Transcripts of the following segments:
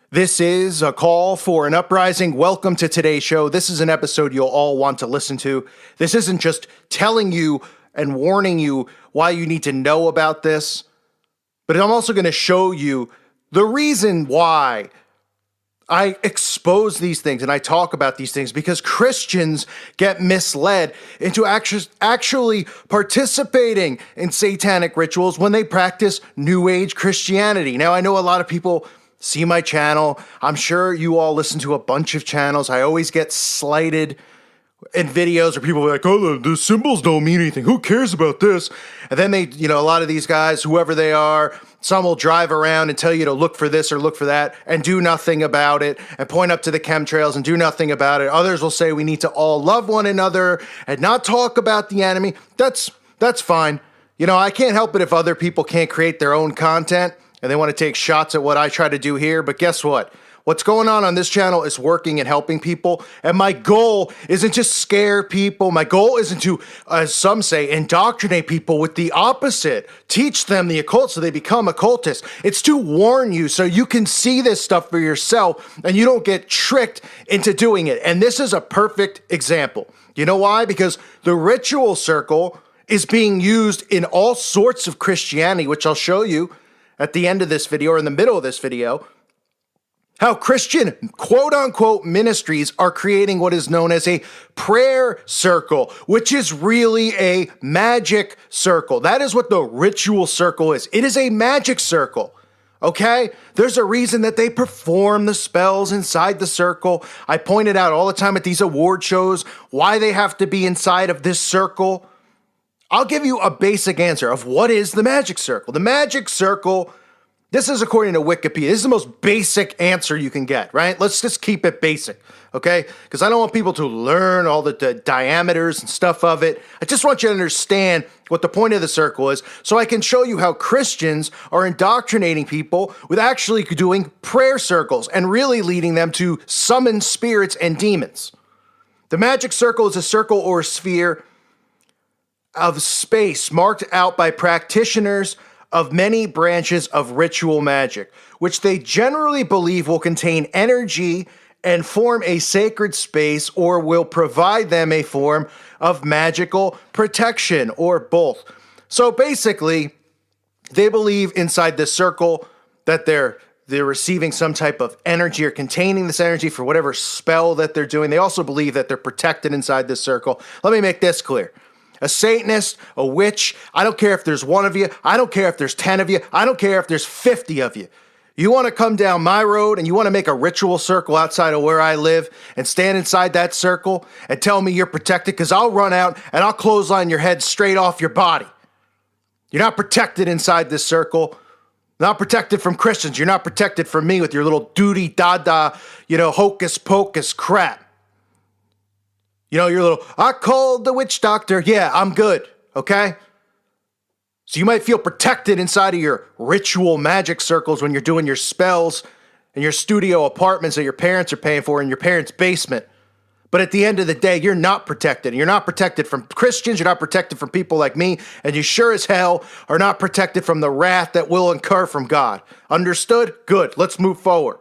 This is a call for an uprising. Welcome to today's show. This is an episode you'll all want to listen to. This isn't just telling you and warning you why you need to know about this, but I'm also going to show you the reason why I expose these things and I talk about these things, because Christians get misled into actually participating in satanic rituals when they practice New Age Christianity. Now, I know a lot of people see my channel. I'm sure you all listen to a bunch of channels. I always get slighted in videos where people are like, oh, the symbols don't mean anything. Who cares about this? And then they, a lot of these guys, whoever they are, some will drive around and tell you to look for this or look for that and do nothing about it and point up to the chemtrails and do nothing about it. Others will say we need to all love one another and not talk about the enemy. That's fine. I can't help it if other people can't create their own content and they want to take shots at what I try to do here. But guess what? What's going on this channel is working and helping people. And my goal isn't to scare people. My goal isn't to, as some say, indoctrinate people with the opposite. Teach them the occult so they become occultists. It's to warn you so you can see this stuff for yourself and you don't get tricked into doing it. And this is a perfect example. You know why? Because the ritual circle is being used in all sorts of Christianity, which I'll show you at the end of this video or in the middle of this video, how Christian quote-unquote ministries are creating what is known as a prayer circle, which is really a magic circle. That is what the ritual circle is. It is a magic circle, okay? There's a reason that they perform the spells inside the circle. I pointed out all the time at these award shows why they have to be inside of this circle. I'll give you a basic answer of what is the magic circle. The magic circle, this is according to Wikipedia. This is the most basic answer you can get, right? Let's just keep it basic, okay? Because I don't want people to learn all the diameters and stuff of it. I just want you to understand what the point of the circle is so I can show you how Christians are indoctrinating people with actually doing prayer circles and really leading them to summon spirits and demons. The magic circle is a circle or a sphere of space marked out by practitioners of many branches of ritual magic, which they generally believe will contain energy and form a sacred space or will provide them a form of magical protection or both. So basically, they believe inside this circle that they're receiving some type of energy or containing this energy for whatever spell that they're doing. They also believe that they're protected inside this circle. Let me make this clear. A Satanist, a witch, I don't care if there's one of you, I don't care if there's 10 of you, I don't care if there's 50 of you. You want to come down my road and you want to make a ritual circle outside of where I live and stand inside that circle and tell me you're protected, because I'll run out and I'll clothesline your head straight off your body. You're not protected inside this circle. Not protected from Christians. You're not protected from me with your little doody dada, hocus pocus crap. Your little, I called the witch doctor. Yeah, I'm good, okay? So you might feel protected inside of your ritual magic circles when you're doing your spells in your studio apartments that your parents are paying for in your parents' basement. But at the end of the day, you're not protected. You're not protected from Christians. You're not protected from people like me. And you sure as hell are not protected from the wrath that will incur from God. Understood? Good. Let's move forward.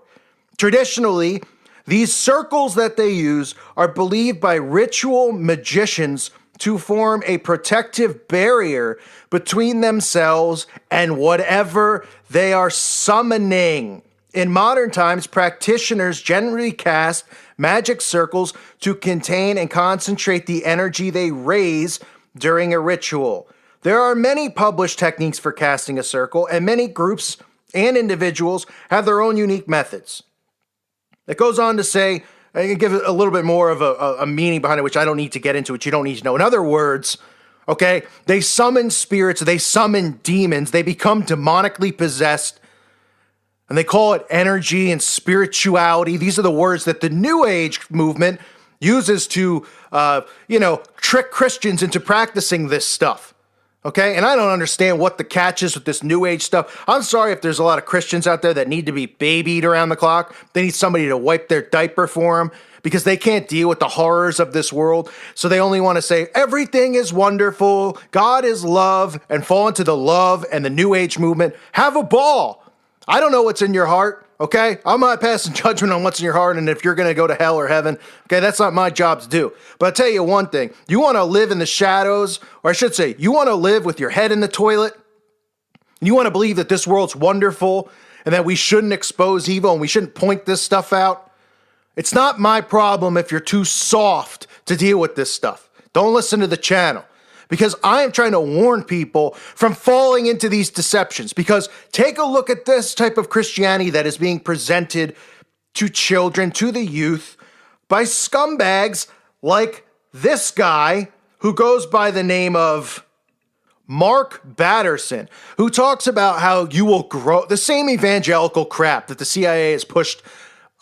Traditionally, these circles that they use are believed by ritual magicians to form a protective barrier between themselves and whatever they are summoning. In modern times, practitioners generally cast magic circles to contain and concentrate the energy they raise during a ritual. There are many published techniques for casting a circle, and many groups and individuals have their own unique methods. It goes on to say, I can give it a little bit more of a meaning behind it, which I don't need to get into, which you don't need to know. In other words, okay, they summon spirits, they summon demons, they become demonically possessed, and they call it energy and spirituality. These are the words that the New Age movement uses to, trick Christians into practicing this stuff. Okay, and I don't understand what the catch is with this New Age stuff. I'm sorry if there's a lot of Christians out there that need to be babied around the clock. They need somebody to wipe their diaper for them because they can't deal with the horrors of this world. So they only want to say, everything is wonderful, God is love, and fall into the love and the New Age movement. Have a ball. I don't know what's in your heart. okay? I'm not passing judgment on what's in your heart and if you're going to go to hell or heaven, okay? That's not my job to do. But I'll tell you one thing. You want to live in the shadows, or I should say, you want to live with your head in the toilet, and you want to believe that this world's wonderful and that we shouldn't expose evil and we shouldn't point this stuff out. It's not my problem if you're too soft to deal with this stuff. Don't listen to the channel, because I am trying to warn people from falling into these deceptions. Because take a look at this type of Christianity that is being presented to children, to the youth, by scumbags like this guy who goes by the name of Mark Batterson, who talks about how you will grow the same evangelical crap that the CIA has pushed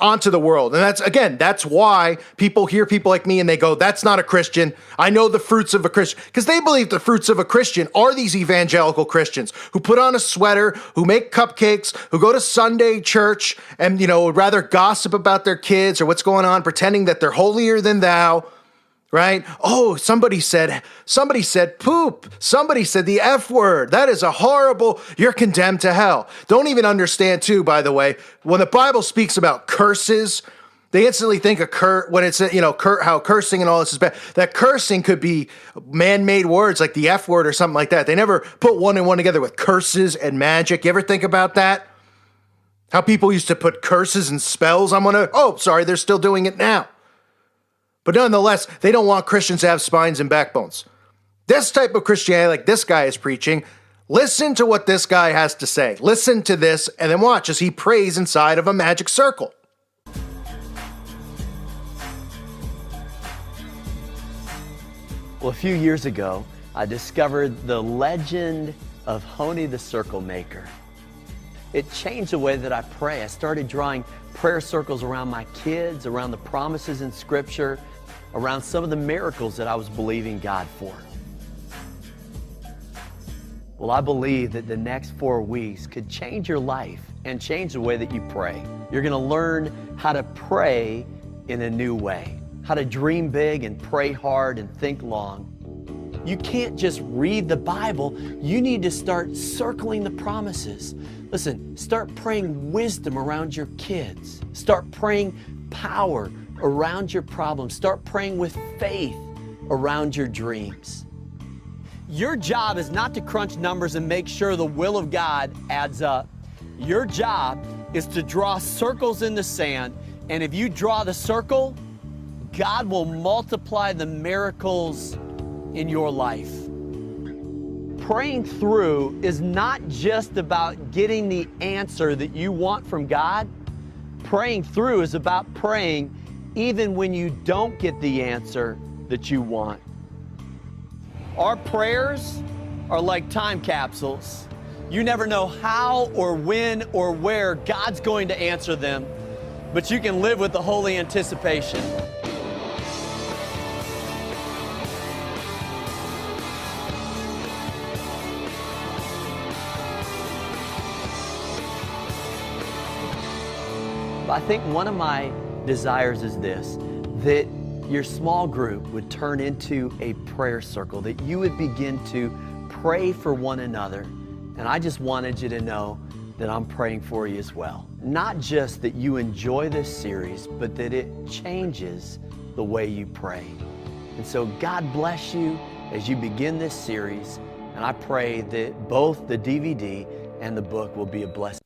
onto the world. And that's why people hear people like me and they go, that's not a Christian. I know the fruits of a Christian, because they believe the fruits of a Christian are these evangelical Christians who put on a sweater, who make cupcakes, who go to Sunday church and, would rather gossip about their kids or what's going on, pretending that they're holier than thou. Right? Oh, somebody said poop. Somebody said the F word. That is a horrible, you're condemned to hell. Don't even understand too, by the way, when the Bible speaks about curses, they instantly think of when it's, how cursing and all this is bad. That cursing could be man-made words like the F word or something like that. They never put one and one together with curses and magic. You ever think about that? How people used to put curses and spells on they're still doing it now. But nonetheless, they don't want Christians to have spines and backbones. This type of Christianity, like this guy is preaching, listen to what this guy has to say. Listen to this and then watch as he prays inside of a magic circle. Well, a few years ago, I discovered the legend of Honi the Circle Maker. It changed the way that I pray. I started drawing prayer circles around my kids, around the promises in Scripture, around some of the miracles that I was believing God for. Well, I believe that the next 4 weeks could change your life and change the way that you pray. You're going to learn how to pray in a new way, how to dream big and pray hard and think long. You can't just read the Bible. You need to start circling the promises. Listen, start praying wisdom around your kids. Start praying power around your problems. Start praying with faith around your dreams. Your job is not to crunch numbers and make sure the will of God adds up. Your job is to draw circles in the sand, and if you draw the circle, God will multiply the miracles in your life. Praying through is not just about getting the answer that you want from God. Praying through is about praying even when you don't get the answer that you want. Our prayers are like time capsules. You never know how or when or where God's going to answer them, but you can live with the holy anticipation. I think one of my desires is this, that your small group would turn into a prayer circle, that you would begin to pray for one another. And I just wanted you to know that I'm praying for you as well. Not just that you enjoy this series, but that it changes the way you pray. And so God bless you as you begin this series. And I pray that both the DVD and the book will be a blessing.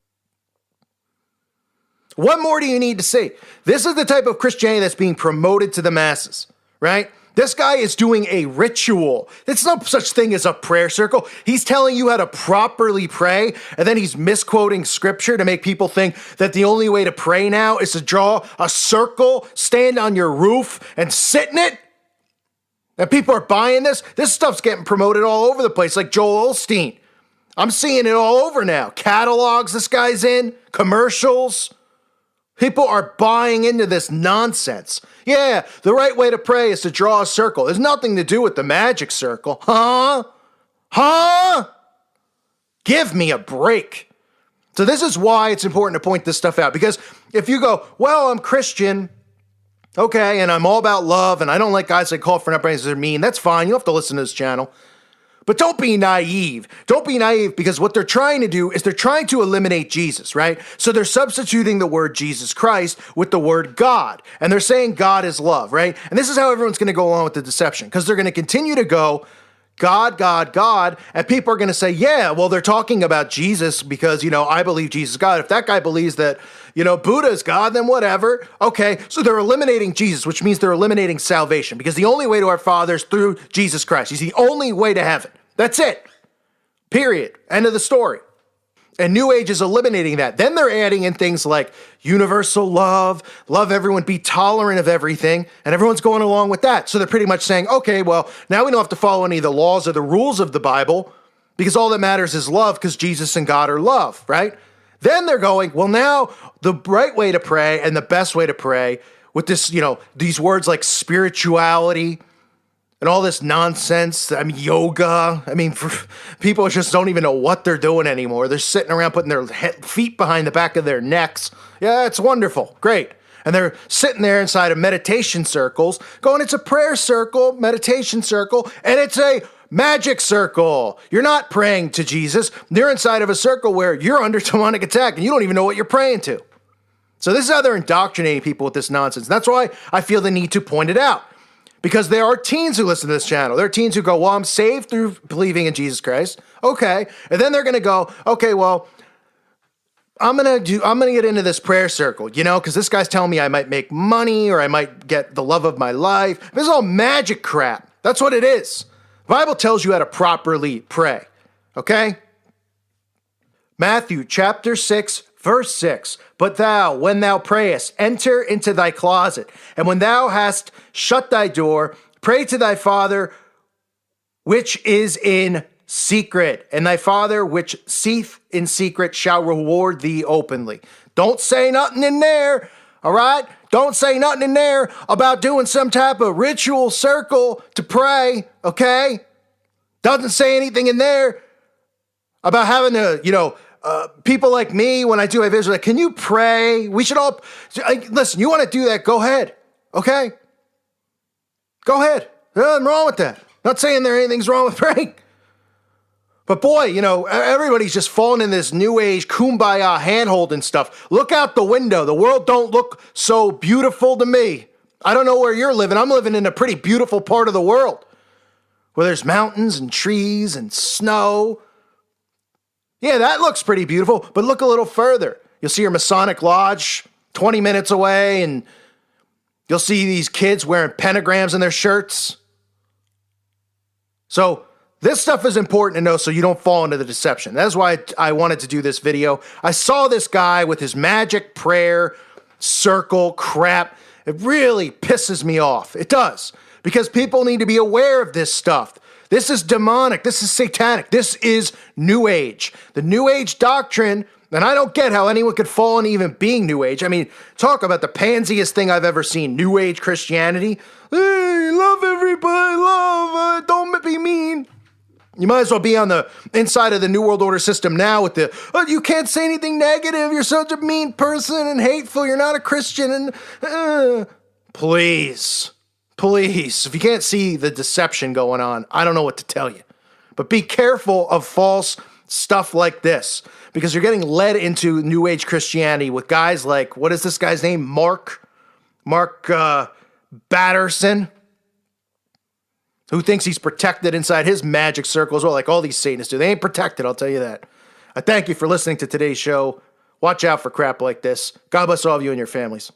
What more do you need to see? This is the type of Christianity that's being promoted to the masses, right? This guy is doing a ritual. There's no such thing as a prayer circle. He's telling you how to properly pray, and then he's misquoting Scripture to make people think that the only way to pray now is to draw a circle, stand on your roof, and sit in it. And people are buying this. This stuff's getting promoted all over the place, like Joel Osteen. I'm seeing it all over now. Catalogs this guy's in, commercials. People are buying into this nonsense. Yeah, the right way to pray is to draw a circle. There's nothing to do with the magic circle. Huh? Give me a break. So this is why it's important to point this stuff out. Because if you go, well, I'm Christian, okay, and I'm all about love, and I don't like guys that call for an uprising, they're mean, that's fine. You don't have to listen to this channel. But don't be naive. Don't be naive, because what they're trying to do is they're trying to eliminate Jesus, right? So they're substituting the word Jesus Christ with the word God. And they're saying God is love, right? And this is how everyone's going to go along with the deception, because they're going to continue to go, God, God, God. And people are going to say, yeah, well, they're talking about Jesus because, I believe Jesus is God. If that guy believes that, Buddha is God, then whatever. Okay, so they're eliminating Jesus, which means they're eliminating salvation, because the only way to our Father is through Jesus Christ. He's the only way to heaven. That's it. Period. End of the story. And New Age is eliminating that. Then they're adding in things like universal love, love everyone, be tolerant of everything, and everyone's going along with that. So they're pretty much saying, okay, well, now we don't have to follow any of the laws or the rules of the Bible, because all that matters is love, because Jesus and God are love, right? Then they're going, well, now the right way to pray and the best way to pray with this, these words like spirituality and all this nonsense. Yoga. People just don't even know what they're doing anymore. They're sitting around putting their feet behind the back of their necks. Yeah, it's wonderful. Great. And they're sitting there inside of meditation circles going, it's a prayer circle, meditation circle, and it's a magic circle. You're not praying to Jesus. You're inside of a circle where you're under demonic attack and you don't even know what you're praying to. So this is how they're indoctrinating people with this nonsense. That's why I feel the need to point it out. Because there are teens who listen to this channel. There are teens who go, well, I'm saved through believing in Jesus Christ. Okay. And then they're going to go, okay, well, I'm going to get into this prayer circle, because this guy's telling me I might make money or I might get the love of my life. This is all magic crap. That's what it is. The Bible tells you how to properly pray. Okay? Matthew chapter 6, verse 6. But thou, when thou prayest, enter into thy closet, and when thou hast shut thy door, pray to thy Father which is in secret, and thy Father which seeth in secret shall reward thee openly. Don't say nothing in there, all right? Don't say nothing in there about doing some type of ritual circle to pray, okay? Doesn't say anything in there about having to, people like me, when I do my videos, like, can you pray? We should all, listen, you want to do that, go ahead, okay? Go ahead. There's nothing wrong with that. Not saying anything's wrong with praying. But boy, everybody's just falling in this new age kumbaya hand-holding stuff. Look out the window. The world don't look so beautiful to me. I don't know where you're living. I'm living in a pretty beautiful part of the world where there's mountains and trees and snow. Yeah, that looks pretty beautiful, but look a little further. You'll see your Masonic Lodge 20 minutes away, and you'll see these kids wearing pentagrams in their shirts. So this stuff is important to know so you don't fall into the deception. That's why I wanted to do this video. I saw this guy with his magic prayer circle crap. It really pisses me off. It does. Because people need to be aware of this stuff. This is demonic. This is satanic. This is New Age. The New Age doctrine, and I don't get how anyone could fall into even being New Age. Talk about the pansiest thing I've ever seen. New Age Christianity. Hey, love everybody, love, don't be mean. You might as well be on the inside of the New World Order system now with you can't say anything negative. You're such a mean person and hateful. You're not a Christian. And please, if you can't see the deception going on, I don't know what to tell you. But be careful of false stuff like this, because you're getting led into New Age Christianity with guys like, what is this guy's name? Mark Batterson, who thinks he's protected inside his magic circle as well, like all these Satanists do. They ain't protected, I'll tell you that. I thank you for listening to today's show. Watch out for crap like this. God bless all of you and your families.